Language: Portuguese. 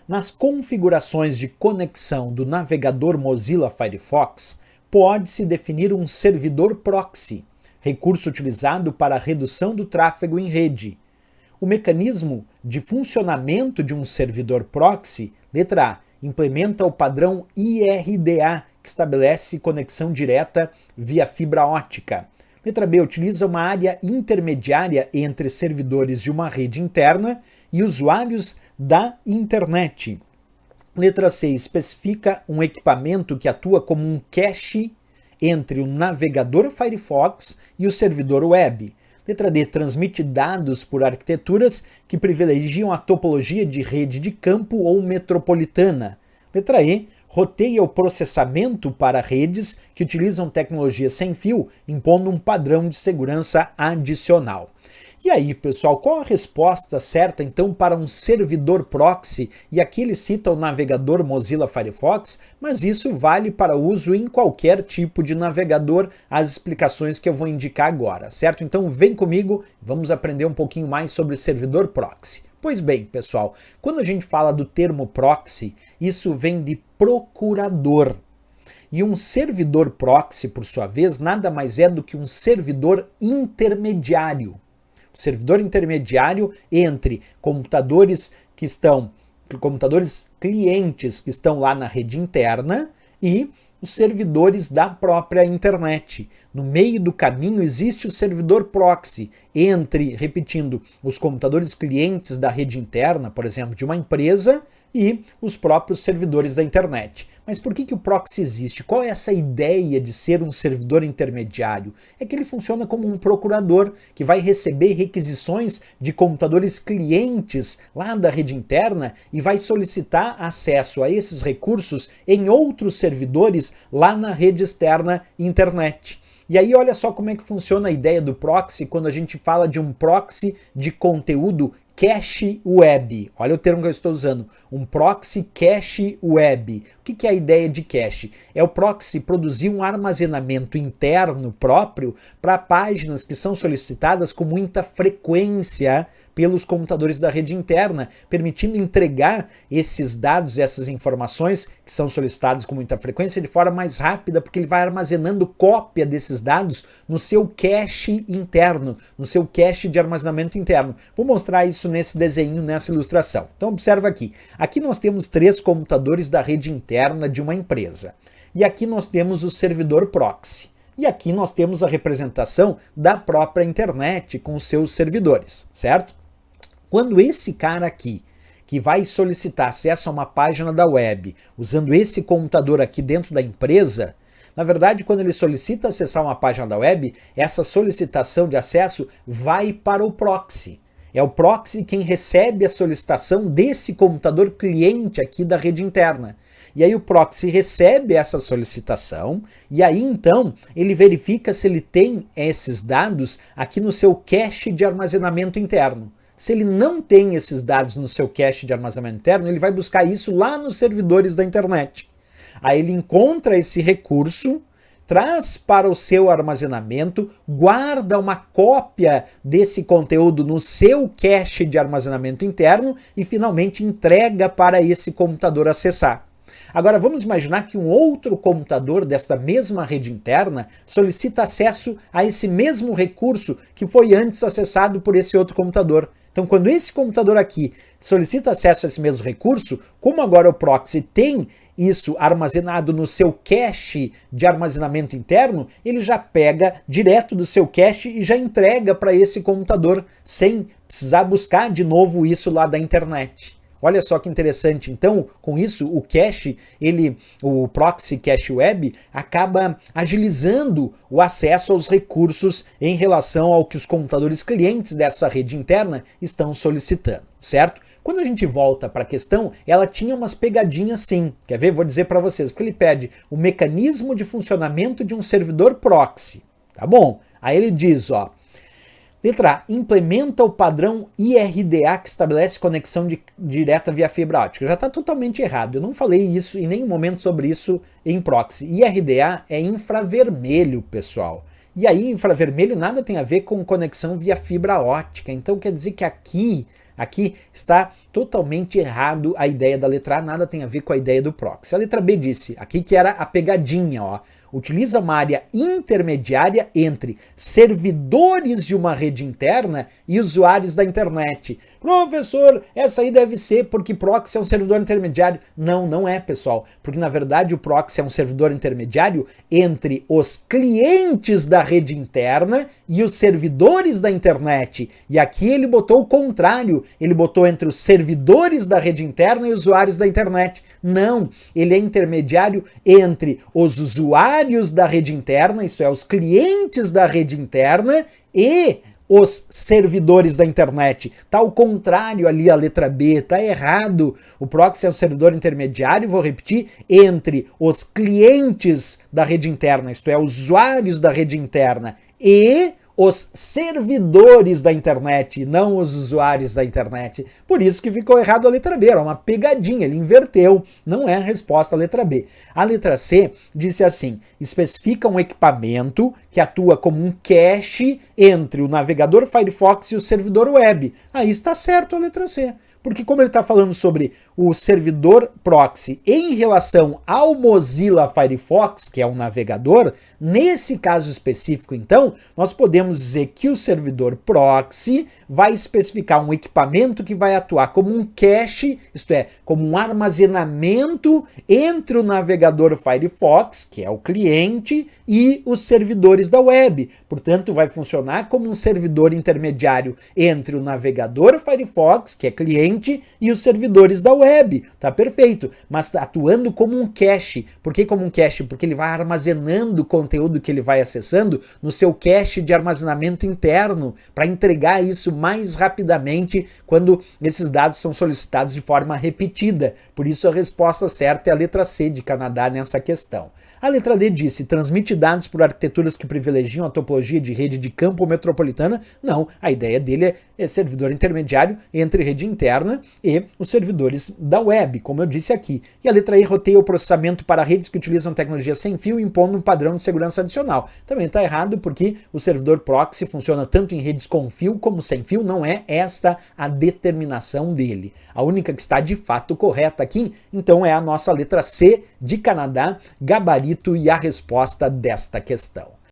Nas configurações de conexão do navegador Mozilla Firefox, pode-se definir um servidor proxy, recurso utilizado para a redução do tráfego em rede. O mecanismo de funcionamento de um servidor proxy, letra A, implementa o padrão IRDA, que estabelece conexão direta via fibra ótica. Letra B, utiliza uma área intermediária entre servidores de uma rede interna e usuários da internet. Letra C, especifica um equipamento que atua como um cache entre o navegador Firefox e o servidor web. Letra D, transmite dados por arquiteturas que privilegiam a topologia de rede de campo ou metropolitana. Letra E, roteia o processamento para redes que utilizam tecnologia sem fio, impondo um padrão de segurança adicional. E aí, pessoal, qual a resposta certa, então, para um servidor proxy? E aqui ele cita o navegador Mozilla Firefox, mas isso vale para uso em qualquer tipo de navegador, as explicações que eu vou indicar agora, certo? Então, vem comigo, vamos aprender um pouquinho mais sobre servidor proxy. Pois bem, pessoal, quando a gente fala do termo proxy, isso vem de procurador. E um servidor proxy, por sua vez, nada mais é do que um servidor intermediário. Servidor intermediário entre computadores clientes que estão lá na rede interna e os servidores da própria internet. No meio do caminho existe o servidor proxy entre, repetindo, os computadores clientes da rede interna, por exemplo, de uma empresa, e os próprios servidores da internet. Mas por que o proxy existe? Qual é essa ideia de ser um servidor intermediário? É que ele funciona como um procurador que vai receber requisições de computadores clientes lá da rede interna e vai solicitar acesso a esses recursos em outros servidores lá na rede externa internet. E aí olha só como é que funciona a ideia do proxy quando a gente fala de um proxy de conteúdo cache web. Olha o termo que eu estou usando, um proxy cache web. O que é a ideia de cache? É o proxy produzir um armazenamento interno próprio para páginas que são solicitadas com muita frequência pelos computadores da rede interna, permitindo entregar esses dados, essas informações que são solicitadas com muita frequência de forma mais rápida, porque ele vai armazenando cópia desses dados no seu cache interno, no seu cache de armazenamento interno. Vou mostrar isso nesse desenho, nessa ilustração. Então observa aqui. Aqui nós temos 3 computadores da rede interna de uma empresa. E aqui nós temos o servidor proxy. E aqui nós temos a representação da própria internet com os seus servidores, certo? Quando esse cara aqui, que vai solicitar acesso a uma página da web, usando esse computador aqui dentro da empresa, na verdade, quando ele solicita acessar uma página da web, essa solicitação de acesso vai para o proxy. É o proxy quem recebe a solicitação desse computador cliente aqui da rede interna. E aí o proxy recebe essa solicitação e aí então ele verifica se ele tem esses dados aqui no seu cache de armazenamento interno. Se ele não tem esses dados no seu cache de armazenamento interno, ele vai buscar isso lá nos servidores da internet. Aí ele encontra esse recurso, traz para o seu armazenamento, guarda uma cópia desse conteúdo no seu cache de armazenamento interno e finalmente entrega para esse computador acessar. Agora vamos imaginar que um outro computador desta mesma rede interna solicita acesso a esse mesmo recurso que foi antes acessado por esse outro computador. Então, quando esse computador aqui solicita acesso a esse mesmo recurso, como agora o proxy tem isso armazenado no seu cache de armazenamento interno, ele já pega direto do seu cache e já entrega para esse computador, sem precisar buscar de novo isso lá da internet. Olha só que interessante. Então, com isso, o cache, o proxy cache web, acaba agilizando o acesso aos recursos em relação ao que os computadores clientes dessa rede interna estão solicitando, certo? Quando a gente volta para a questão, ela tinha umas pegadinhas sim. Quer ver? Vou dizer para vocês, porque ele pede o mecanismo de funcionamento de um servidor proxy. Tá bom? Aí ele diz, ó, letra A, implementa o padrão IRDA que estabelece conexão direta via fibra ótica. Já está totalmente errado. Eu não falei isso em nenhum momento sobre isso em proxy. IRDA é infravermelho, pessoal. E aí, infravermelho nada tem a ver com conexão via fibra ótica. Então quer dizer que aqui Aqui está totalmente errado a ideia da letra A, nada tem a ver com a ideia do proxy. A letra B disse, aqui que era a pegadinha, ó, utiliza uma área intermediária entre servidores de uma rede interna e usuários da internet. Professor, essa aí deve ser porque proxy é um servidor intermediário. Não, não é, pessoal, porque na verdade o proxy é um servidor intermediário entre os clientes da rede interna e os servidores da internet. E aqui ele botou o contrário, ele botou entre os servidores da rede interna e usuários da internet. Não, ele é intermediário entre os usuários da rede interna, isso é, os clientes da rede interna e os servidores da internet. Tá ao contrário ali a letra B, tá errado. O proxy é um servidor intermediário, vou repetir, entre os clientes da rede interna, isto é, usuários da rede interna e os servidores da internet, não os usuários da internet. Por isso que ficou errado a letra B, era uma pegadinha, ele inverteu, não é a resposta à letra B. A letra C disse assim, especifica um equipamento que atua como um cache entre o navegador Firefox e o servidor web. Aí está certo a letra C. Porque como ele está falando sobre o servidor proxy em relação ao Mozilla Firefox, que é um navegador, nesse caso específico, então, nós podemos dizer que o servidor proxy vai especificar um equipamento que vai atuar como um cache, isto é, como um armazenamento entre o navegador Firefox, que é o cliente, e os servidores da web. Portanto, vai funcionar como um servidor intermediário entre o navegador Firefox, que é cliente, e os servidores da web, tá perfeito, mas atuando como um cache. Por que como um cache? Porque ele vai armazenando o conteúdo que ele vai acessando no seu cache de armazenamento interno, para entregar isso mais rapidamente quando esses dados são solicitados de forma repetida. Por isso a resposta certa é a letra C de Canadá nessa questão. A letra D disse, transmite dados por arquiteturas que privilegiam a topologia de rede de campo metropolitana. Não, a ideia dele é servidor intermediário entre rede interna e os servidores da web, como eu disse aqui. E a letra E roteia o processamento para redes que utilizam tecnologia sem fio, impondo um padrão de segurança adicional. Também está errado porque o servidor proxy funciona tanto em redes com fio como sem fio, não é esta a determinação dele. A única que está de fato correta aqui, então, é a nossa letra C de Canadá, gabarito e a resposta desta questão.